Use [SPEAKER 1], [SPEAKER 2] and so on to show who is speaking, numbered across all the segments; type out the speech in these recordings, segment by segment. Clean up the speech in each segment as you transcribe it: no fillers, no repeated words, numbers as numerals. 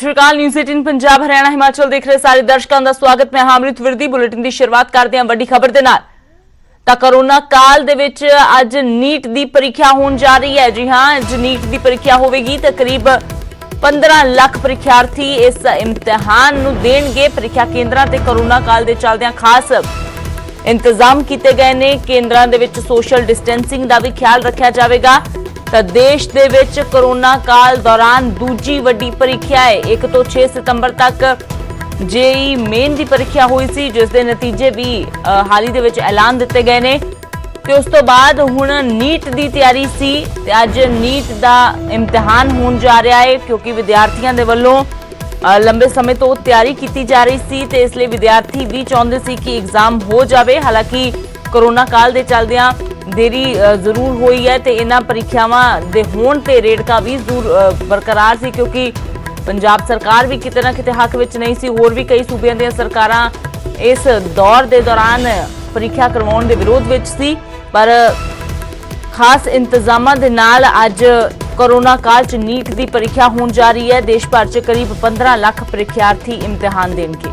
[SPEAKER 1] श्रीकाल news 18 Punjab Haryana Himachal देख रहे सारे दर्शकों का स्वागत। मैं अमृत विरदी बुलेटिन की शुरुआत करते हैं वड्डी खबर दे नाल। ਤਾਂ कोरोना काल दे विच अज नीट की परीक्षा होने जा रही है। जी हां, अज नीट की परीक्षा होगी तो करीब 15 लाख परीक्षार्थी इस इम्तिहान नूं देणगे। परीक्षा केंद्रां ते कोरोना काल दे चलदियां खास इंतजाम किए गए ने। केंद्रां दे विच सोशल डिस्टेंसिंग का भी ख्याल रखा जाएगा। तो देश दे विच कोरोना काल दौरान दूजी वड्डी परीक्षा है। 1 तो 6 सितंबर तक जेई मेन की परीक्षा हुई सी, जिस दे नतीजे भी हाल ही दे विच ऐलान दिते गए ने। ते उस तो बाद हुण नीट की तैयारी सी ते अज नीट का इम्तिहान होने जा रहा है, क्योंकि विद्यार्थियों के वल्लों लंबे समय तो तैयारी की जा रही सी ते इसलिए विद्यार्थी भी चाहते सी कि एग्जाम हो जाए। हालांकि कोरोना काल के चलदियां देरी जरूर हुई है तो इन्हां परीक्षावां दे होण ते रेड़का भी जरूर बरकरार सी, क्योंकि पंजाब सरकार भी किते ना किते हक विच नहीं सी। होर भी कई सूबियां दीयां सरकारां इस दौर के दौरान परीक्षा करवाउण दे विरोध विच सी, पर खास इंतजामां दे नाल अज कोरोना काल च नीट की परीक्षा होण जा रही है। देश भर च करीब 15 लाख परीक्षार्थी इम्तिहान देणगे।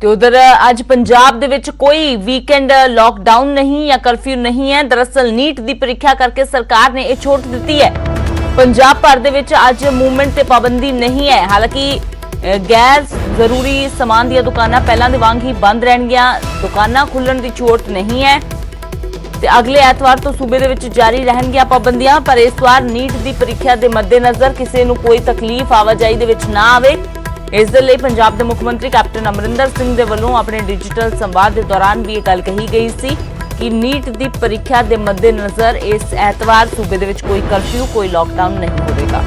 [SPEAKER 1] उधर अज पंजाब दे विच कोई वीकेंड लॉकडाउन नहीं या कर्फ्यू नहीं है। दरअसल नीट की परीक्षा करके सरकार ने यह छूट दी है। पंजाब भर दे विच अज मूवमेंट ते पाबंदी नहीं है। हालांकि गैर जरूरी समान दी दुकानां पहलां दे वांग ही बंद रहणगीआं। दुकानां खुलण दी छूट नहीं है ते अगले एतवार तो सूबे दे विच जारी रहणगीआं पाबंदियां। पर इस बार नीट की परीक्षा के मद्देनजर किसी नूं कोई तकलीफ आवाजाही दे विच ना आवे। इस दे लई पंजाब के मुख्यमंत्री कैप्टन अमरिंदर सिंह दे वल्लों अपने डिजिटल संवाद के दौरान भी यह गल कही गई सी कि नीट की परीक्षा के मद्देनजर इस एतवार सूबे दे विच कोई कर्फ्यू कोई लॉकडाउन नहीं होगा।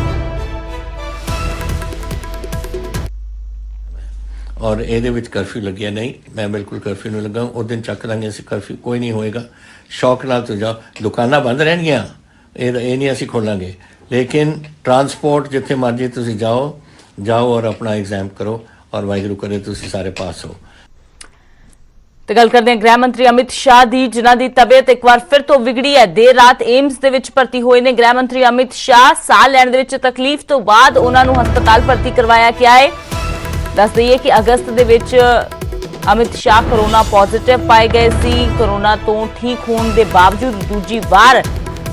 [SPEAKER 2] और ये कर्फ्यू लग्या नहीं, मैं बिल्कुल कर्फ्यू नहीं लगा। उस दिन चक देंगे असीं, कर्फ्यू कोई नहीं होएगा। शौक नाल तो जाओ, दुकानां बंद रहणगीआं, ये नहीं असीं खोलांगे, लेकिन ट्रांसपोर्ट जिथे मर्जी तुसीं जाओ और अपना एग्जाम करो और वाहिगुरू करे तुसीं सारे पास हो।
[SPEAKER 1] तो गल करते हैं गृह मंत्री अमित शाह की, जिन्हां दी तबीयत एक बार फिर तो बिगड़ी है। देर रात एम्स दे विच भर्ती होए ने गृह मंत्री अमित शाह। साह लैण दे विच तकलीफ तो बाद उन्हां नूं हस्पताल भर्ती करवाया गया है। दस दईए कि अगस्त दे विच अमित शाह कोरोना पॉजिटिव पाए गए सी। कोरोना तो ठीक होने के बावजूद दूजी बार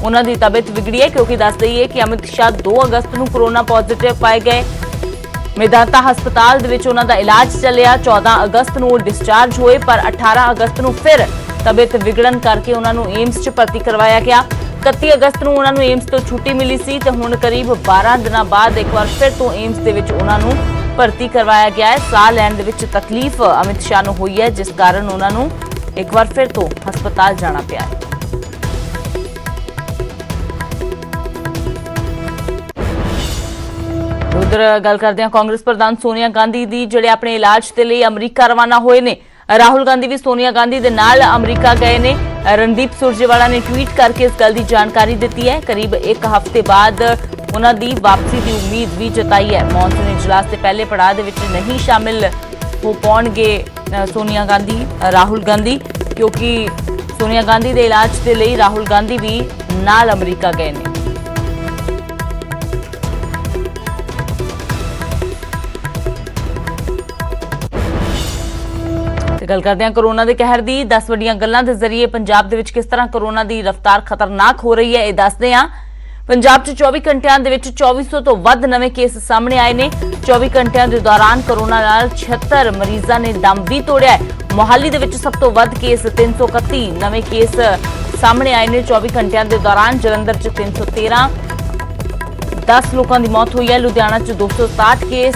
[SPEAKER 1] उन्हां दी तबीयत बिगड़ी है, क्योंकि दस दईए कि अमित शाह 2 अगस्त नूं कोरोना पॉजिटिव पाए गए। मेदांता हस्पताल दे विच उन्हां दा इलाज चलिया। 14 अगस्त नूं डिस्चार्ज होए, पर 18 अगस्त नूं फिर तबीयत बिगड़न करके उन्हां नूं एम्स च भर्ती करवाया गया। 31 अगस्त नूं उन्हां नूं एम्स तो छुट्टी मिली सी ते हुण करीब 12 दिनां बाद एक बार फिर तो एम्स दे विच उन्हां नूं भर्ती करवाया गया है। साह लैण दे विच तकलीफ अमित शाह नूं होई है, जिस कारण उन्हां नूं एक बार फिर तो हस्पताल जाना पिया है। उधर गल करते हैं कांग्रेस प्रधान सोनिया गांधी दी, जिहड़े अपने इलाज के लिए अमरीका रवाना होए ने। राहुल गांधी भी सोनिया गांधी दे नाल अमरीका गए ने। रणदीप सुरजेवाला ने ट्वीट करके इस गल की जानकारी दी है। करीब 1 हफ्ते बाद उन्हां दी वापसी की उम्मीद भी जताई है। मॉनसून इजलास के पहले पड़ाव दे विच नहीं शामिल हो पाउणगे सोनिया गांधी राहुल गांधी, क्योंकि सोनिया गांधी के इलाज के लिए राहुल गांधी भी नाल अमरीका गए ने। गल करते हैं कोरोना के कहर की। 10 वड्डियां गल्लां दे जरिए पंजाब दे विच किस तरह कोरोना की रफ्तार खतरनाक हो रही है, यह दसदे हां। पंजाब च 24 घंटियां दे विच 2400 तो वध नवे केस सामने आए ने। 24 घंटियां के दौरान कोरोना नाल 76 मरीजों ने दम भी तोड़िया है। मोहाली दे विच सब तो वध केस 331 नवे केस सामने आए ने 24 घंटियां के दौरान। जलंधर च 313, 10 लोगों की मौत हुई है। लुधियाना च 260 केस,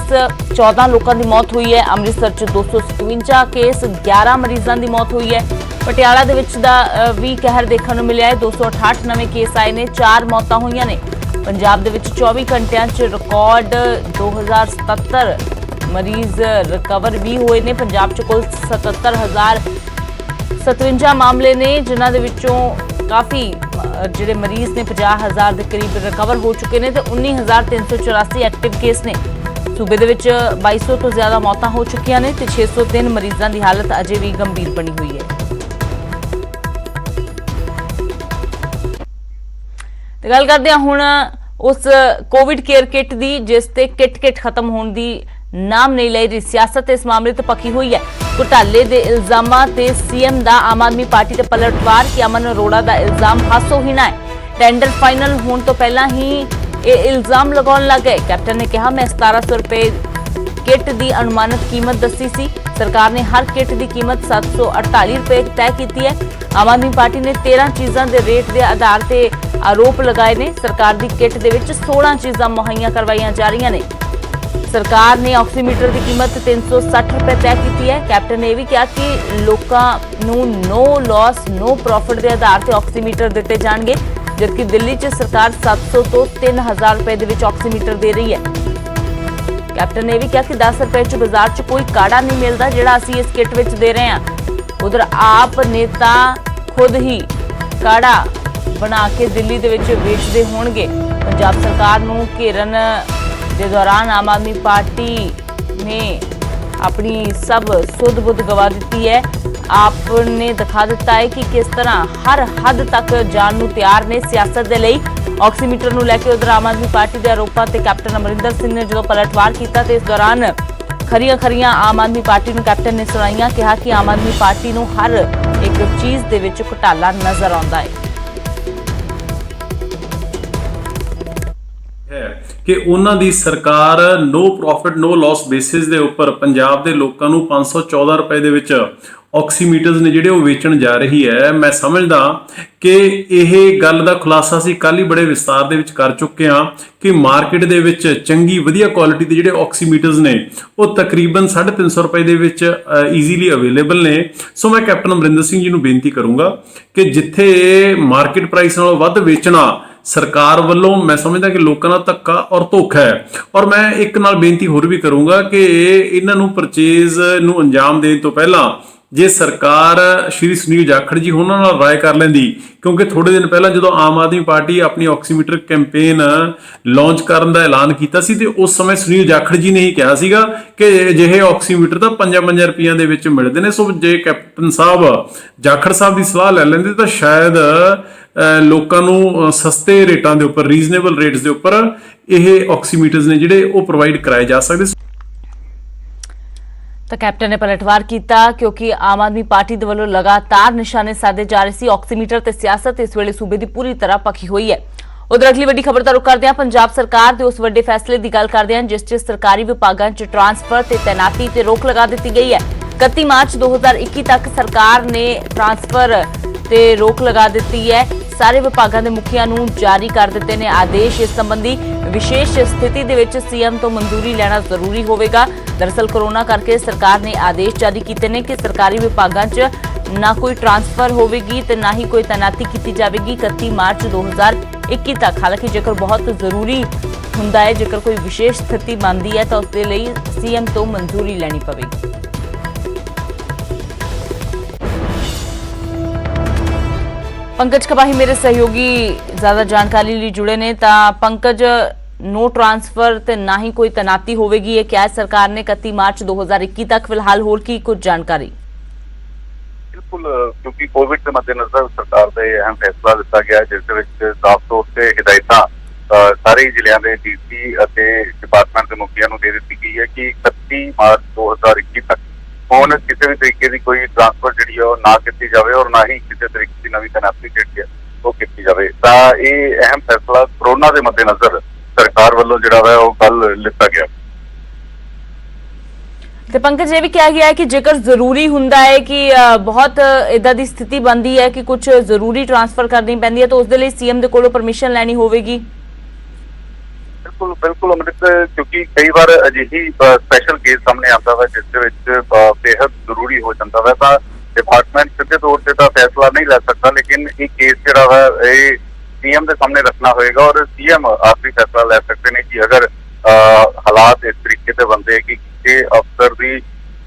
[SPEAKER 1] 14 लोगों की मौत हुई है। अमृतसर च 257 केस, 11 मरीजों की मौत हुई है। पटियाला दे विच दा भी कहर देखने को मिला है। 268 नवे केस आए ने, 4 मौतां हुई ने। पंजाब दे विच 24 घंटियां च रिकॉर्ड 2077 मरीज रिकवर भी हुए ने। पंजाब च कुल 77,057 मामले ने, जिन्हां दे विचों काफ़ी जिहड़े मरीज ने 50,000 के करीब रिकवर हो चुके हैं तो 19,384 एक्टिव केस ने। सूबे दे विच 2200 ਤੋਂ ਜ਼ਿਆਦਾ ਮੌਤਾਂ ਹੋ ਚੁੱਕੀਆਂ ਨੇ ਤੇ 603 ਮਰੀਜ਼ਾਂ ਦੀ ਹਾਲਤ ਅਜੇ ਵੀ ਗੰਭੀਰ ਬਣੀ ਹੋਈ ਹੈ। ਤੇ ਗੱਲ ਕਰਦੇ ਹਾਂ ਹੁਣ ਉਸ ਕੋविड केयर किट ਦੀ ਜਿਸ ਤੇ ਕਿਟ ਖਤਮ ਹੋਣ ਦੀ ਨਾਮ ਨਹੀਂ ਲੈ ਰਹੀ ਸਿਆਸਤ ਇਸ ਮਾਮਲੇ ਤੇ ਪੱਕੀ ਹੋਈ ਹੈ। ਘੁਟਾਲੇ ਦੇ ਇਲਜ਼ਾਮਾਂ ਤੇ ਸੀਐਮ ਦਾ ਆਮ ਆਦਮੀ ਪਾਰਟੀ ਤੇ ਪਲਟਵਾਰ ਕਿ ਅਮਨ ਅਰੋੜਾ ਦਾ ਇਲਜ਼ਾਮ ਹਾਸੋਹੀਣਾ ਹੈ। ਟੈਂਡਰ ਫਾਈਨਲ ਹੋਣ ਤੋਂ ਪਹਿਲਾਂ ਹੀ ਇਹ ਇਲਜ਼ਾਮ ਲਗਾਉਣ ਲੱਗ ਗਏ। ਕੈਪਟਨ ਨੇ ਕਿਹਾ ਮੈਂ 1700 ਰੁਪਏ किट की अनुमानित कीमत दसी सी। सरकार ने हर किट की कीमत 748 रुपए तय की है। आम आदमी पार्टी ने 13 चीज़ों के रेट के आधार पर आरोप लगाए ने। सरकार की किट के 16 चीज़ां मुहैया करवाई जा रही ने। सरकार ने ऑक्सीमीटर की कीमत 360 रुपए तय की है। कैप्टन ने यह भी कहा कि लोगों को नो लॉस नो प्रॉफिट के आधार पर ऑक्सीमीटर दिए जाएंगे, जबकि दिल्ली च सरकार 700 तो 3000 रुपए के ऑक्सीमीटर दे रही है। कैप्टन ने भी कहा कि 10 रुपए च बाजार च कोई काढ़ा नहीं मिलता जिहड़ा असीं इस किट विच दे रहे हैं। उधर आप नेता खुद ही काढ़ा बना के दिल्ली दे विच वेचदे होणगे। पंजाब सरकार नूं घेरन दे दौरान आम आदमी पार्टी ने अपनी सब सुध बुध गवा दी है। आपने दिखा दिता है कि किस तरह हर हद तक जान नूं तैयार ने सियासत दे लई। ऑक्सीमीटर नूं लैके उधर आम आदमी पार्टी के आरोपों से कैप्टन अमरिंदर सिंह ने जो पलटवार किया तो इस दौरान खरियां आम आदमी पार्टी नूं कैप्टन ने सुनाईयां। कहा कि आम आदमी पार्टी नूं हर एक चीज़ दे विच घोटाला नजर आउंदा
[SPEAKER 3] है कि उन्हां दी सरकार no profit no loss basis दे उपर पंजाब दे लोकां नूं 514 रुपए दे विच ऑक्सीमीटर्स ने जिहड़े वेचण जा रही है। मैं समझदा कि यह गल दा खुलासा असीं कल ही बड़े विस्तार दे विच कर चुके हाँ कि मार्केट दे विच चंगी वधिया क्वालिटी दे जिहड़े ऑक्सीमीटर्स ने वो तकरीबन 350 रुपए दे विच ईजीली अवेलेबल ने। सो मैं कैप्टन अमरिंदर सिंह जी नूं बेनती करूँगा कि जिथे मार्केट प्राइस नालों वध वेचना सरकार वालों मैं समझदा कि लोगों का धक्का और धोखा है। और मैं एक नाल बेनती होर भी करूँगा कि इन्हां नूं परचेज नूं अंजाम देण तो पहला जे सरकार श्री सुनील जाखड़ जी उन्हां नाल राय कर लैंदी, क्योंकि थोड़े दिन पहला जो आम आदमी पार्टी अपनी ऑक्सीमीटर कैंपेन लॉन्च करने का ऐलान किया सी ते उस समय सुनील जाखड़ जी ने ही कहा सीगा कि अजिहे ऑक्सीमीटर तो 5-5 रुपया दे विच मिलदे ने। सो जे कैप्टन साहब जाखड़ साहब की सलाह लै लैंदे तो शायद लोगों को सस्ते रेटां दे उपर रीजनेबल रेट्स दे उपर यह ऑक्सीमीटर्स ने जिहड़े वो प्रोवाइड कराए जा सकदे।
[SPEAKER 1] तो कैप्टन ने पलटवार किया क्योंकि आम आदमी पार्टी दे वल्लों लगातार निशाने साधे जा रहे सी। ऑक्सीमीटर ते सियासत इस वेले सूबे की पूरी तरह पकी हुई है। उधर अगली वड्डी खबर दा रुख करदे हां पंजाब सरकार दे उस वड्डे फैसले की गल करदे हां जिस च सरकारी विभागां च ट्रांसफर ते तैनाती ते रोक लगा दी गई है। 31 मार्च 2021 तक सरकार ने ट्रांसफर ते रोक लगा दी है। सारे विभागां दे मुखियां नूं जारी कर दिते ने आदेश। इस संबंधी विशेष स्थिति दे विच सीएम तो मंजूरी लेना जरूरी होवेगा। दरअसल कोरोना करके सरकार ने आदेश जारी किए ने कि सरकारी विभागां च ना कोई ट्रांसफर होवेगी ते ना ही कोई तैनाती की जाएगी 31 मार्च 2021 तक। हालांकि जेकर बहुत जरूरी हुंदा है, जेकर कोई विशेष स्थिति बनती है तो उसके लिए सीएम तो मंजूरी लेनी पवेगी। पंकज कपाही मेरे सहयोगी ज्यादा जानकारी लिए जुड़े ने। पंकज, नो ट्रांसफर ते ना ही कोई तैनाती होगी, ये क्या है सरकार ने 31 मार्च 2021 तक फिलहाल होर की कुछ जानकारी?
[SPEAKER 4] बिल्कुल, क्योंकि कोविड के मद्देनजर सरकार का अहम फैसला दिता गया जिस साफ तौर से हिदायतां सारे जिलों के डीसी डिपार्टमेंट के मुखिया दे दी गई है कि 31 मार्च 2021 तक ਹੁਣ ਕਿਸੇ ਵੀ ਤਰੀਕੇ ਦੀ ਕੋਈ ਟ੍ਰਾਂਸਫਰ ਜਿਹੜੀ ਉਹ ਨਾ ਕੀਤੀ ਜਾਵੇ ਔਰ ਨਾ ਹੀ ਕਿਸੇ ਤਰੀਕੇ ਦੀ ਨਵੀਂ ਤੈਨਾਤੀ ਜਿਹੜੀ ਹੈ ਉਹ ਕੀਤੀ ਜਾਵੇ। ਤਾਂ ਇਹ ਅਹਿਮ ਫੈਸਲਾ ਕੋਰੋਨਾ ਦੇ ਮੱਦੇਨਜ਼ਰ ਸਰਕਾਰ ਵੱਲੋਂ ਜਿਹੜਾ ਵਾ ਉਹ ਕੱਲ ਲਿੱਤਾ ਗਿਆ।
[SPEAKER 1] ਤੇ ਪੰਕਜ ਇਹ ਵੀ ਕਿਹਾ ਗਿਆ ਹੈ ਕਿ ਜੇਕਰ ਜ਼ਰੂਰੀ ਹੁੰਦਾ ਹੈ ਕਿ ਬਹੁਤ ਇਦਾਂ ਦੀ ਸਥਿਤੀ ਬਣਦੀ ਹੈ ਕਿ ਕੁਝ ਜ਼ਰੂਰੀ ਟ੍ਰਾਂਸਫਰ ਕਰਨੀ ਪੈਂਦੀ ਹੈ ਤਾਂ ਉਸ ਦੇ ਲਈ ਸੀਐਮ ਦੇ ਕੋਲੋਂ ਪਰਮਿਸ਼ਨ ਲੈਣੀ ਹੋਵੇਗੀ।
[SPEAKER 4] बिल्कुल बिल्कुल अमृत, क्योंकि कई बार अजिही स्पैशल केस सामने आता है जिस बेहद जरूरी हो जाता है तो डिपार्टमेंट सीधे तौर से तो फैसला नहीं ले सकता, लेकिन ये केस जो है सीएम के सामने रखना होगा और सीएम आखिरी फैसला ले सकते हैं कि अगर हालात इस तरीके से बनते कि किसी अफसर की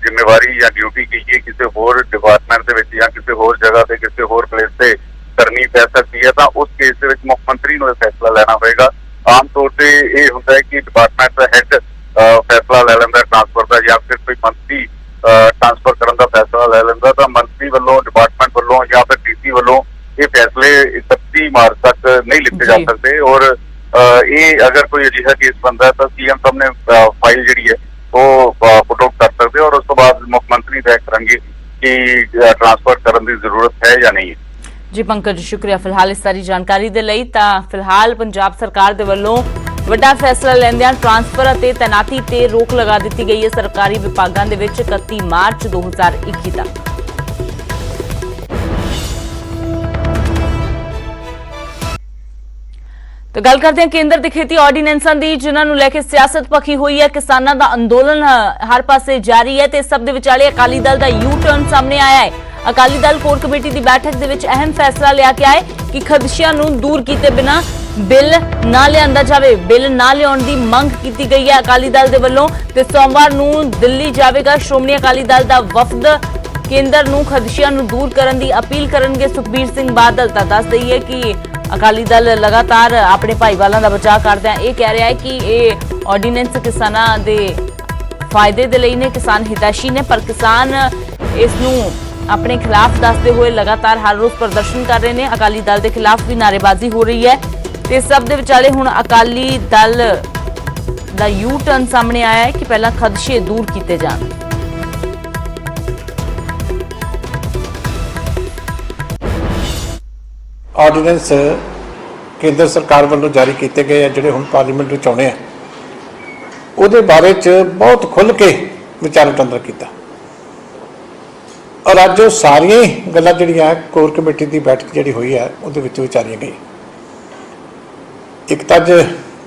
[SPEAKER 4] जिम्मेवारी या ड्यूटी की किसी होर डिपार्टमेंट या किसी होर जगह से किसी होर प्लेस से करनी पै सकती है तो उस केस के मुख्यमंत्री को फैसला लेना होगा। आम तौर पर यह होता है कि डिपार्टमेंट का हैड ਫੈਸਲਾ ਲੈ ਲੈਂਦਾ ਟ੍ਰਾਂਸਫਰ ਦਾ, ਜਾਂ ਫਿਰ ਕੋਈ ਮੰਤਰੀ ਟ੍ਰਾਂਸਫਰ ਕਰਨ ਦਾ ਫੈਸਲਾ ਲੈ ਲੈਂਦਾ, ਤਾਂ ਮੰਤਰੀ ਵੱਲੋਂ, ਡਿਪਾਰਟਮੈਂਟ ਵੱਲੋਂ ਜਾਂ ਫਿਰ ਡੀਸੀ ਵੱਲੋਂ ਇਹ ਫੈਸਲੇ 31 ਮਾਰਚ ਤੱਕ ਨਹੀਂ ਲਿੱਤੇ ਜਾ ਸਕਦੇ। ਔਰ ਇਹ ਅਗਰ ਕੋਈ ਅਜਿਹਾ ਕੇਸ ਬਣਦਾ ਹੈ ਤਾਂ ਸੀਐਮ ਸਾਹਮਣੇ ਫਾਈਲ ਜਿਹੜੀ ਹੈ ਉਹ ਪੁੱਟ ਆਊਟ ਕਰ ਸਕਦੇ ਔਰ ਉਸ ਤੋਂ ਬਾਅਦ ਮੁੱਖ ਮੰਤਰੀ ਤੈਅ ਕਰਨਗੇ ਕਿ ਟ੍ਰਾਂਸਫਰ ਕਰਨ ਦੀ ਜ਼ਰੂਰਤ ਹੈ ਜਾਂ ਨਹੀਂ ਹੈ।
[SPEAKER 1] ਜੀ ਪੰਕਜ, ਸ਼ੁਕਰੀਆ ਫਿਲਹਾਲ ਇਸ ਸਾਰੀ ਜਾਣਕਾਰੀ ਦੇ ਲਈ। ਤਾਂ ਫਿਲਹਾਲ ਪੰਜਾਬ ਸਰਕਾਰ ਦੇ ਵੱਲੋਂ ਵੱਡਾ ਫੈਸਲਾ ਲੈਂਦਿਆਂ ਟ੍ਰਾਂਸਫਰ ਅਤੇ ਤੈਨਾਤੀ ਤੇ ਰੋਕ ਲਗਾ ਦਿੱਤੀ ਗਈ ਹੈ ਸਰਕਾਰੀ ਵਿਭਾਗਾਂ ਦੇ ਵਿੱਚ 31 ਮਾਰਚ 2021 ਤੱਕ। तो गल करते हैं केंद्र के खेती ऑर्डीनेंसां दी, जिन्हां नूं लैके सियासत पखी हुई है। किसानां दा अंदोलन हर पासे जारी है ते सब दे विचाले अकाली दल दा यू टर्न सामने आया है। अकाली दल कोर कमेटी की बैठक दे विच अहम फैसला लिया गया है कि खदशियां नूं दूर कीते बिना बिल ना लिआंदा जावे। बिल ना लिआउण दी मंग कीती गई है अकाली दल दे वल्लों ते सोमवार नूं दिल्ली जावेगा श्रोमणी अकाली दल दा वफद। केंद्र नूं खदशियां नूं दूर करन दी अपील करनगे सुखबीर सिंह बादल। तां दस दईए कि अकाली दल लगातार अपने भाईवालों का बचाव करदे यह कह रहा है कि ये ऑर्डीनेंस किसानां दे फायदे दे लई ने, किसान हितैषी ने, पर किसान इसनूं अपने खिलाफ दसते हुए लगातार हर रोज प्रदर्शन कर रहे हैं। अकाली दल के खिलाफ भी नारेबाजी हो रही है ते सब दे विचाले हुण अकाली दल दा यू टर्न सामने आया है कि पहला खदशे दूर किए जाण।
[SPEAKER 5] ਆਰਡੀਨੈਂਸ ਕੇਂਦਰ ਸਰਕਾਰ ਵੱਲੋਂ ਜਾਰੀ ਕੀਤੇ ਗਏ ਆ ਜਿਹੜੇ ਹੁਣ ਪਾਰਲੀਮੈਂਟ ਵਿੱਚ ਆਉਣੇ ਆ, ਉਹਦੇ ਬਾਰੇ 'ਚ ਬਹੁਤ ਖੁੱਲ੍ਹ ਕੇ ਵਿਚਾਰ ਵਟਾਂਦਰਾ ਕੀਤਾ ਔਰ ਅੱਜ ਉਹ ਸਾਰੀਆਂ ਹੀ ਗੱਲਾਂ ਜਿਹੜੀਆਂ ਕੋਰ ਕਮੇਟੀ ਦੀ ਬੈਠਕ ਜਿਹੜੀ ਹੋਈ ਹੈ ਉਹਦੇ ਵਿੱਚ ਵਿਚਾਰੀਆਂ ਗਈਆਂ। ਇੱਕ ਤਾਂ ਅੱਜ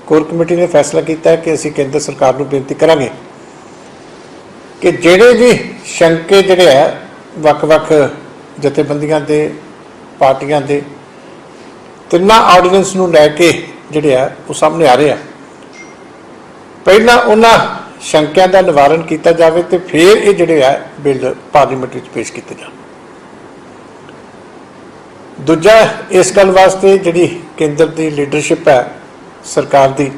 [SPEAKER 5] ਕੋਰ ਕਮੇਟੀ ਨੇ ਫੈਸਲਾ ਕੀਤਾ ਹੈ ਕਿ ਅਸੀਂ ਕੇਂਦਰ ਸਰਕਾਰ ਨੂੰ ਬੇਨਤੀ ਕਰਾਂਗੇ ਕਿ ਜਿਹੜੇ ਵੀ ਸ਼ੰਕੇ ਜਿਹੜੇ ਆ ਵੱਖ-ਵੱਖ ਜਥੇਬੰਦੀਆਂ ਦੇ, ਪਾਰਟੀਆਂ ਦੇ ਤਿੰਨਾਂ ਆਰਡੀਨੈਂਸ ਨੂੰ ਲੈ ਕੇ ਜਿਹੜੇ ਆ ਉਹ ਸਾਹਮਣੇ ਆ ਰਹੇ ਆ, ਪਹਿਲਾਂ ਉਹਨਾਂ ਸ਼ੰਕਿਆਂ ਦਾ ਨਿਵਾਰਨ ਕੀਤਾ ਜਾਵੇ ਤੇ ਫਿਰ ਇਹ ਜਿਹੜੇ ਆ ਬਿੱਲ ਪਾਰਲੀਮੈਂਟ ਵਿੱਚ ਪੇਸ਼ ਕੀਤੇ ਜਾਣ। ਦੂਜਾ, ਇਸ ਗੱਲ ਵਾਸਤੇ ਜਿਹੜੀ ਕੇਂਦਰ ਦੀ ਲੀਡਰਸ਼ਿਪ ਹੈ ਸਰਕਾਰ ਦੀ,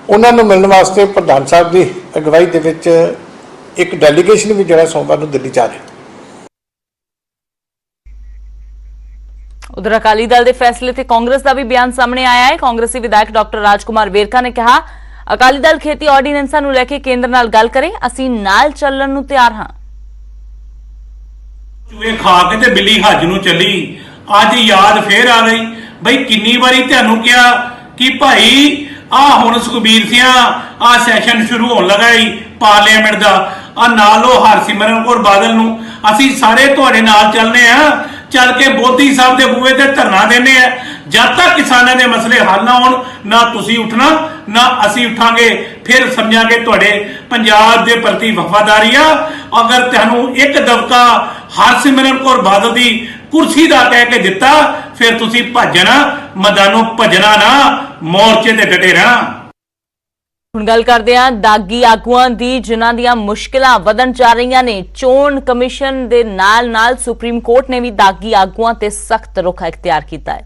[SPEAKER 5] ਉਹਨਾਂ ਨੂੰ ਮਿਲਣ ਵਾਸਤੇ ਪ੍ਰਧਾਨ ਸਾਹਿਬ ਦੀ ਅਗਵਾਈ ਦੇ ਵਿੱਚ ਇੱਕ ਡੈਲੀਗੇਸ਼ਨ ਵੀ ਜਿਹੜਾ ਸੋਮਵਾਰ ਨੂੰ ਦਿੱਲੀ ਜਾ ਰਿਹਾ।
[SPEAKER 1] उधर अकाली दल के फैसले से कांग्रेस का भी बयान सामने आया है। कांग्रेसी विधायक डॉक्टर राजकुमार वेरका ने कहा, अकाली दल खेती ऑर्डीनेंसां नूं लैके केंद्र नाल गल करे, असीं नाल चलण नूं तैयार हां।
[SPEAKER 6] चूहे खा के ते बिल्ली हज नूं चली, अज याद फिर आ गई बई किन्नी वारी तुहानूं कहा कि भाई आ हुण सुखबीर सिंह आ सैशन शुरू होण लगा है पार्लीमेंट दा, आ नालो हरसिमरन कौर बादल नूं असीं सारे तुहाडे नाल चलने आ, चल के मोदी साहब के बूहे ते धरना देने हैं। जब तक किसानों के मसले हल ना हो, ना तुसी उठना ना असी उठांगे। फिर समझांगे तुहाडे पंजाब के प्रति वफादारी आ। अगर तुहानूं एक दबका हरसिमरन कौर बादल की कुर्सी का कह के दिता, फिर तुसी भजना, मैदानों भजना ना, मोर्चे ते डटे रहना।
[SPEAKER 1] ਹੁਣ ਗੱਲ ਕਰਦੇ ਹਾਂ ਦਾਗੀ ਆਗੂਆਂ ਦੀ, ਜਿਨ੍ਹਾਂ ਦੀਆਂ ਮੁਸ਼ਕਿਲਾਂ ਵਧਣ ਜਾ ਰਹੀਆਂ ਨੇ। ਚੋਣ ਕਮਿਸ਼ਨ ਦੇ ਨਾਲ ਸੁਪਰੀਮ ਕੋਰਟ ਨੇ ਵੀ ਦਾਗੀ ਆਗੂਆਂ ਤੇ ਸਖਤ ਰੁਖ ਇਖਤਿਆਰ ਕੀਤਾ ਹੈ।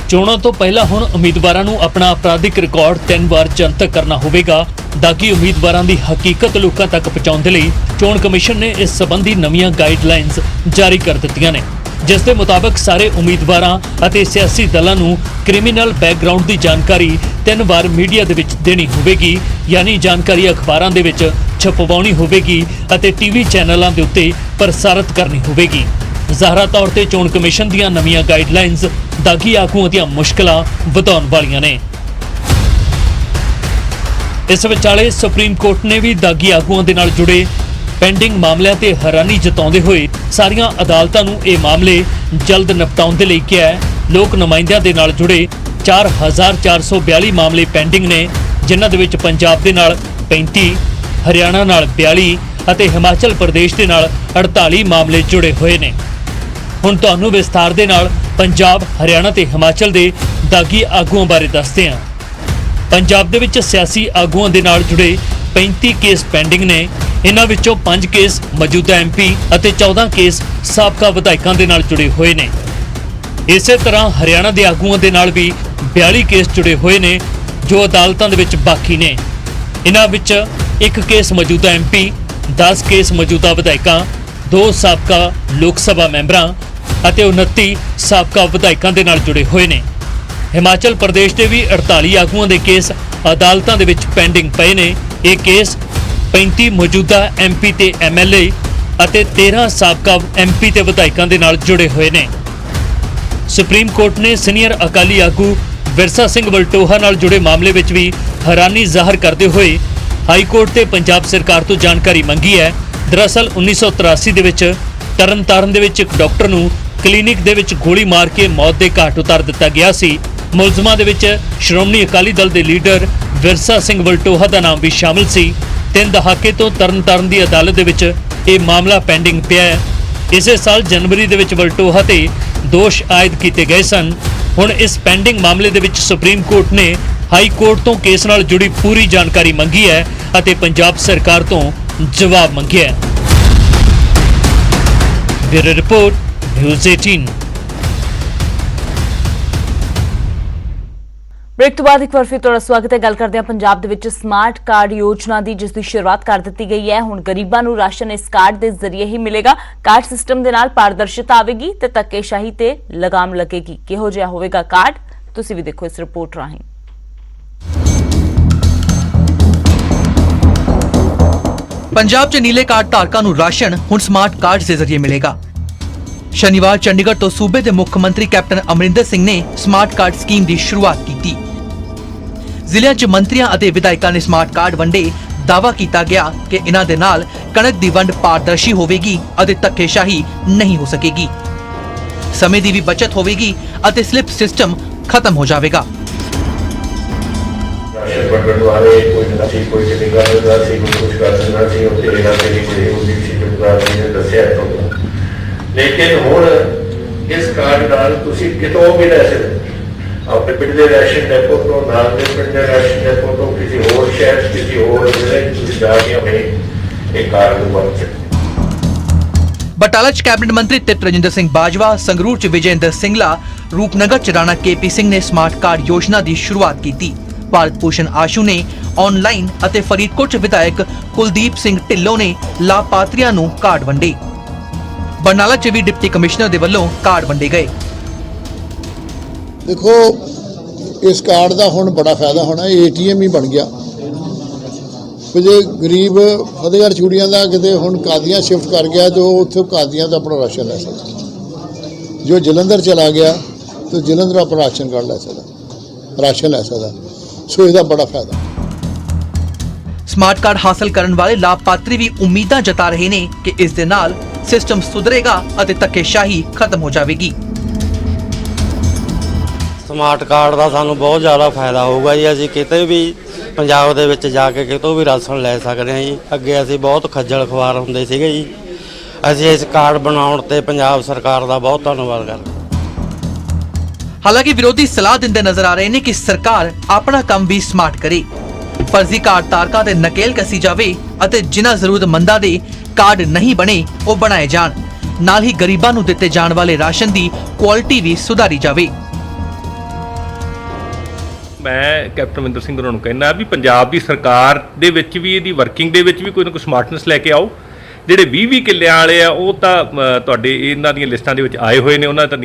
[SPEAKER 7] ਚੋਣਾਂ ਤੋਂ ਪਹਿਲਾਂ ਹੁਣ ਉਮੀਦਵਾਰਾਂ ਨੂੰ ਆਪਣਾ ਅਪਰਾਧਿਕ ਰਿਕਾਰਡ 3 ਵਾਰ ਜਨਤਕ ਕਰਨਾ ਹੋਵੇਗਾ। ਦਾਗੀ ਉਮੀਦਵਾਰਾਂ ਦੀ ਹਕੀਕਤ ਲੋਕਾਂ ਤੱਕ ਪਹੁੰਚਾਉਣ ਦੇ ਲਈ ਚੋਣ ਕਮਿਸ਼ਨ ਨੇ ਇਸ ਸੰਬੰਧੀ ਨਵੀਆਂ ਗਾਈਡਲਾਈਨਸ ਜਾਰੀ ਕਰ ਦਿੱਤੀਆਂ ਨੇ, ਜਿਸ ਦੇ ਮੁਤਾਬਕ ਸਾਰੇ ਉਮੀਦਵਾਰਾਂ ਅਤੇ ਸਿਆਸੀ ਦਲਾਂ ਨੂੰ ਕ੍ਰਿਮੀਨਲ ਬੈਕਗ੍ਰਾਉਂਡ ਦੀ ਜਾਣਕਾਰੀ 3 ਵਾਰ ਮੀਡੀਆ ਦੇ ਵਿੱਚ ਦੇਣੀ ਹੋਵੇਗੀ, ਯਾਨੀ ਜਾਣਕਾਰੀ ਅਖਬਾਰਾਂ ਦੇ ਵਿੱਚ ਛਪਵਾਉਣੀ ਹੋਵੇਗੀ ਅਤੇ ਟੀਵੀ ਚੈਨਲਾਂ ਦੇ ਉੱਤੇ ਪ੍ਰਸਾਰਿਤ ਕਰਨੀ ਹੋਵੇਗੀ। ਜ਼ਾਹਰਾ ਤੌਰ ਤੇ ਚੋਣ ਕਮਿਸ਼ਨ ਦੀਆਂ ਨਵੀਆਂ ਗਾਈਡਲਾਈਨਸ ਦਾਗੀ ਆਗੂਆਂ ਦੀਆਂ ਮੁਸ਼ਕਲਾਂ ਵਧਾਉਣ ਵਾਲੀਆਂ ਨੇ। ਇਸ ਵਿਚਾਲੇ ਸੁਪਰੀਮ ਕੋਰਟ ਨੇ ਵੀ ਦਾਗੀ ਆਗੂਆਂ ਦੇ ਨਾਲ ਜੁੜੇ ਪੈਂਡਿੰਗ ਮਾਮਲਿਆਂ ਤੇ ਹੈਰਾਨੀ ਜਤਾਉਂਦੇ ਹੋਏ ਸਾਰੀਆਂ ਅਦਾਲਤਾਂ ਨੂੰ ਇਹ ਮਾਮਲੇ ਜਲਦ ਨਿਪਟਾਉਣ ਦੇ ਲਈ ਕਿਹਾ ਹੈ। ਲੋਕ ਨੁਮਾਇੰਦਿਆਂ ਦੇ ਨਾਲ ਜੁੜੇ 4442 ਮਾਮਲੇ ਪੈਂਡਿੰਗ ਨੇ, ਜਿਨ੍ਹਾਂ ਦੇ ਵਿੱਚ ਪੰਜਾਬ ਦੇ ਨਾਲ 35, ਹਰਿਆਣਾ ਨਾਲ 42 ਅਤੇ ਹਿਮਾਚਲ ਪ੍ਰਦੇਸ਼ ਦੇ ਨਾਲ 48 ਮਾਮਲੇ ਜੁੜੇ ਹੋਏ ਨੇ। ਹੁਣ ਤੁਹਾਨੂੰ ਵਿਸਥਾਰ ਦੇ ਨਾਲ ਪੰਜਾਬ, ਹਰਿਆਣਾ ਤੇ ਹਿਮਾਚਲ ਦੇ ਦਾਗੀ ਆਗੂਆਂ ਬਾਰੇ ਦੱਸਦੇ ਹਾਂ। ਪੰਜਾਬ ਦੇ ਵਿੱਚ ਸਿਆਸੀ ਆਗੂਆਂ ਦੇ ਨਾਲ ਜੁੜੇ 35 ਕੇਸ ਪੈਂਡਿੰਗ ਨੇ। ਇਹਨਾਂ ਵਿੱਚੋਂ 5 ਕੇਸ ਮੌਜੂਦਾ MP ਅਤੇ 14 ਕੇਸ ਸਾਬਕਾ ਵਿਧਾਇਕਾਂ ਦੇ ਨਾਲ ਜੁੜੇ ਹੋਏ ਨੇ। ਇਸੇ ਤਰ੍ਹਾਂ ਹਰਿਆਣਾ ਦੇ ਆਗੂਆਂ ਦੇ ਨਾਲ ਵੀ 42 ਕੇਸ ਜੁੜੇ ਹੋਏ ਨੇ ਜੋ ਅਦਾਲਤਾਂ ਦੇ ਵਿੱਚ ਬਾਕੀ ਨੇ। ਇਹਨਾਂ ਵਿੱਚ ਇੱਕ ਕੇਸ ਮੌਜੂਦਾ ਐਮਪੀ, 10 ਕੇਸ ਮੌਜੂਦਾ ਵਿਧਾਇਕਾਂ, 2 ਸਾਬਕਾ ਲੋਕ ਸਭਾ ਮੈਂਬਰਾਂ ਅਤੇ 29 ਸਾਬਕਾ ਵਿਧਾਇਕਾਂ ਦੇ ਨਾਲ ਜੁੜੇ ਹੋਏ ਨੇ। ਹਿਮਾਚਲ ਪ੍ਰਦੇਸ਼ ਦੇ ਵੀ 48 ਆਗੂਆਂ ਦੇ ਕੇਸ ਅਦਾਲਤਾਂ ਦੇ ਵਿੱਚ ਪੈਂਡਿੰਗ ਪਏ ਨੇ। ਇਹ ਕੇਸ 35 ਮੌਜੂਦਾ ਐਮਪੀ ਤੇ ਐਮਐਲਏ ਅਤੇ 13 ਸਾਬਕਾ ਐਮਪੀ ਤੇ ਵਿਧਾਇਕਾਂ ਦੇ ਨਾਲ ਜੁੜੇ ਹੋਏ ਨੇ। ਸੁਪਰੀਮ ਕੋਰਟ ਨੇ ਸੀਨੀਅਰ ਅਕਾਲੀ ਆਗੂ ਵਿਰਸਾ ਸਿੰਘ ਵਲਟੋਹਾ ਨਾਲ ਜੁੜੇ ਮਾਮਲੇ ਵਿੱਚ ਵੀ ਹੈਰਾਨੀ ਜ਼ਾਹਰ ਕਰਦੇ ਹੋਏ ਹਾਈ ਕੋਰਟ ਤੇ ਪੰਜਾਬ ਸਰਕਾਰ ਤੋਂ ਜਾਣਕਾਰੀ ਮੰਗੀ ਹੈ। ਦਰਅਸਲ 1983 ਦੇ ਵਿੱਚ ਤਰਨਤਾਰਨ ਦੇ ਵਿੱਚ ਇੱਕ ਡਾਕਟਰ ਨੂੰ ਕਲੀਨਿਕ ਦੇ ਵਿੱਚ ਗੋਲੀ ਮਾਰ ਕੇ ਮੌਤ ਦੇ ਘਾਟ ਉਤਾਰ ਦਿੱਤਾ ਗਿਆ ਸੀ। ਮੁਲਜ਼ਮਾਂ ਦੇ ਵਿੱਚ ਸ਼੍ਰੋਮਣੀ ਅਕਾਲੀ ਦਲ ਦੇ ਲੀਡਰ ਵਿਰਸਾ ਸਿੰਘ ਵਲਟੋਹਾ ਦਾ ਨਾਮ ਵੀ ਸ਼ਾਮਲ ਸੀ। 3 ਦਹਾਕੇ ਤੋਂ ਤਰਨਤਾਰਨ ਦੀ ਅਦਾਲਤ ਦੇ ਵਿੱਚ ਇਹ ਮਾਮਲਾ ਪੈਂਡਿੰਗ ਪਿਆ ਹੈ। ਇਸੇ ਸਾਲ ਜਨਵਰੀ ਦੇ ਵਿੱਚ ਵਲਟੋਹਾ ਤੇ ਦੋਸ਼ ਆਇਦ ਕੀਤੇ ਗਏ ਸਨ। ਹੁਣ ਇਸ ਪੈਂਡਿੰਗ ਮਾਮਲੇ ਦੇ ਵਿੱਚ ਸੁਪਰੀਮ ਕੋਰਟ ਨੇ ਹਾਈ ਕੋਰਟ ਤੋਂ ਕੇਸ ਨਾਲ ਜੁੜੀ ਪੂਰੀ ਜਾਣਕਾਰੀ ਮੰਗੀ ਹੈ ਅਤੇ ਪੰਜਾਬ ਸਰਕਾਰ ਤੋਂ ਜਵਾਬ ਮੰਗਿਆ ਹੈ। Bureau report, news 18।
[SPEAKER 1] ਬ੍ਰੇਕ ਤੋਂ ਬਾਅਦ ਇੱਕ ਵਾਰ ਫਿਰ ਤੁਹਾਡਾ ਸਵਾਗਤ ਹੈ। ਗੱਲ ਕਰਦੇ ਹਾਂ ਪੰਜਾਬ ਦੇ ਵਿੱਚ ਸਮਾਰਟ ਕਾਰਡ ਯੋਜਨਾ ਦੀ, ਜਿਸ ਦੀ ਸ਼ੁਰੂਆਤ ਕਰ ਦਿੱਤੀ ਗਈ ਹੈ। ਹੁਣ ਗਰੀਬਾਂ ਨੂੰ ਰਾਸ਼ਨ ਇਸ ਕਾਰਡ ਦੇ ਜ਼ਰੀਏ ਹੀ ਮਿਲੇਗਾ। ਕਾਰਡ ਸਿਸਟਮ ਦੇ ਨਾਲ ਪਾਰਦਰਸ਼ਤਾ ਆਵੇਗੀ ਤੇ ਧੱਕੇਸ਼ਾਹੀ ਤੇ ਲਗਾਮ ਲੱਗੇਗੀ। ਕਿਹੋ ਜਿਹਾ ਹੋਵੇਗਾ ਕਾਰਡ, ਤੁਸੀਂ ਵੀ ਦੇਖੋ ਇਸ ਰਿਪੋਰਟ ਰਾਹੀਂ।
[SPEAKER 8] पंजाब च नीले कार्ड धारकां नूं राशन हुण स्मार्ट कार्ड के जरिए मिलेगा। शनिवार चंडीगढ़ तो सूबे के मुख्य मंत्री कैप्टन अमरिंदर सिंह ने स्मार्ट कार्ड स्कीम की शुरुआत की। जिले च मंत्रियों और विधायकों ने स्मार्ट कार्ड वंडे। दावा किया गया कि इन्हां दे नाल कणक की वंड पारदर्शी होवेगी और धक्केशाही नहीं हो सकेगी। समय की भी बचत होवेगी और स्लिप सिस्टम खत्म हो जाएगा।
[SPEAKER 9] राशन बंटन वाले कोई नसी कोई चलेगा नसी कोई कुछ कर देना सी और तेरा तेरी कोई होगी सी सरकार ने दस्या तो। लेकिन हुण इस कार्ड नाल तुसी कितों भी ले सकदे, अपने पिंड दे राशन डेपो तो, नाल दे पिंड दे राशन डेपो तो, किसी होर शहर किसी होर जिले तुसी जाके अपने एक कार्ड बन सकते।
[SPEAKER 8] बटाला च कैबिनेट मंत्री तित रजिंदर सिंह बाजवा, संगरूर च विजयेंद्र सिंगला, रूपनगर च राणा केपी सिंह ने स्मार्ट कार्ड योजना की शुरुआत की। भारत भूषण आशू ने ऑनलाइन ਅਤੇ ਫਰੀਦਕੋਟ ਚ ਵਿਧਾਇਕ ਕੁਲਦੀਪ ਸਿੰਘ ਢਿੱਲੋਂ ਨੇ ਲਾਭਪਾਤਰੀਆਂ ਨੂੰ ਕਾਰਡ ਵੰਡੇ। ਬਰਨਾਲਾ ਚ ਵੀ ਡਿਪਟੀ ਕਮਿਸ਼ਨਰ ਦੇ ਵੱਲੋਂ ਕਾਰਡ ਵੰਡੇ ਗਏ।
[SPEAKER 10] ਦੇਖੋ ਇਸ ਕਾਰਡ ਦਾ ਹੁਣ ਬੜਾ ਫਾਇਦਾ ਹੋਣਾ। ਏਟੀਐਮ ਹੀ ਬਣ ਗਿਆ। ਜੇ ਗਰੀਬ ਫਤਿਹਗੜ੍ਹ ਚੂੜੀਆਂ ਦਾ ਕਿਤੇ ਹੁਣ ਕਾਦੀਆਂ ਸ਼ਿਫਟ ਕਰ ਗਿਆ ਜੋ ਉੱਥੇ ਕਾਦੀਆਂ ਦਾ ਆਪਣਾ ਰਾਸ਼ਨ ਲੈ ਸਕਦਾ। ਜੋ ਜਲੰਧਰ ਚਲਾ ਗਿਆ ਤਾਂ ਜਲੰਧਰ ਆਪਣਾ ਰਾਸ਼ਨ ਕਾਰਡ ਲੈ ਸਕਦਾ, ਰਾਸ਼ਨ ਲੈ ਸਕਦਾ। ਸੋ ਇਹਦਾ ਬੜਾ ਫਾਇਦਾ।
[SPEAKER 8] ਸਮਾਰਟ ਕਾਰਡ ਹਾਸਲ ਕਰਨ ਵਾਲੇ ਲਾਭਪਾਤਰੀ ਵੀ ਉਮੀਦਾਂ ਜਤਾ ਰਹੇ ਨੇ ਕਿ ਇਸ ਦੇ ਨਾਲ ਸਿਸਟਮ ਸੁਧਰੇਗਾ ਅਤੇ ਧੱਕੇਸ਼ਾਹੀ ਖਤਮ ਹੋ ਜਾਵੇਗੀ।
[SPEAKER 11] ਸਮਾਰਟ ਕਾਰਡ ਦਾ ਸਾਨੂੰ ਬਹੁਤ ਜ਼ਿਆਦਾ ਫਾਇਦਾ ਹੋਊਗਾ ਜੀ। ਅਸੀਂ ਕਿਤੇ ਵੀ ਪੰਜਾਬ ਦੇ ਵਿੱਚ ਜਾ ਕੇ ਕਿਤੋਂ ਵੀ ਰਾਸ਼ਨ ਲੈ ਸਕਦੇ ਹਾਂ ਜੀ। ਅੱਗੇ ਅਸੀਂ ਬਹੁਤ ਖੱਜਲ ਖਵਾਰ ਹੁੰਦੇ ਸੀਗੇ ਜੀ। ਅਸੀਂ ਇਸ ਕਾਰਡ ਬਣਾਉਣ ਤੇ ਪੰਜਾਬ ਸਰਕਾਰ ਦਾ ਬਹੁਤ ਧੰਨਵਾਦ ਕਰਦੇ।
[SPEAKER 8] ਹਾਲਾਂਕਿ ਵਿਰੋਧੀ ਸਲਾਹ ਦਿੰਦੇ ਨਜ਼ਰ ਆ ਰਹੇ ਨੇ ਕਿ ਸਰਕਾਰ ਆਪਣਾ ਕੰਮ ਵੀ ਸਮਾਰਟ ਕਰੇ। ਫਰਜ਼ੀ ਕਾਰਡ ਧਾਰਕਾਂ ਤੇ ਨਕੇਲ ਕੱਸੀ ਜਾਵੇ ਅਤੇ ਜਿਨ੍ਹਾਂ ਜ਼ਰੂਰਤਮੰਦਾਂ ਦੇ ਕਾਰਡ ਨਹੀਂ ਬਣੇ ਉਹ ਬਣਾਏ ਜਾਣ। ਨਾਲ ਹੀ ਗਰੀਬਾਂ ਨੂੰ ਦਿੱਤੇ ਜਾਣ ਵਾਲੇ ਰਾਸ਼ਨ ਦੀ ਕੁਆਲਿਟੀ ਵੀ ਸੁਧਾਰੀ ਜਾਵੇ।
[SPEAKER 12] ਮੈਂ ਕੈਪਟਨ ਅਮਰਿੰਦਰ ਸਿੰਘ ਹੋਰਾਂ ਨੂੰ ਕਹਿੰਦਾ ਵੀ ਪੰਜਾਬ ਦੀ ਸਰਕਾਰ ਦੇ ਵਿੱਚ ਵੀ ਇਹਦੀ ਵਰਕਿੰਗ ਦੇ ਵਿੱਚ ਵੀ ਕੋਈ ਨਾ ਕੋਈ ਸਮਾਰਟਨੈਸ ਲੈ ਕੇ ਆਓ। ਜਿਹੜੇ 20 ਕਿੱਲਿਆਂ ਵਾਲੇ ਆ ਉਹ ਤਾਂ ਤੁਹਾਡੇ ਇਹਨਾਂ ਦੀਆਂ ਲਿਸਟਾਂ ਦੇ ਵਿੱਚ ਆਏ ਹੋਏ ਨੇ, ਉਹਨਾਂ ਦਾ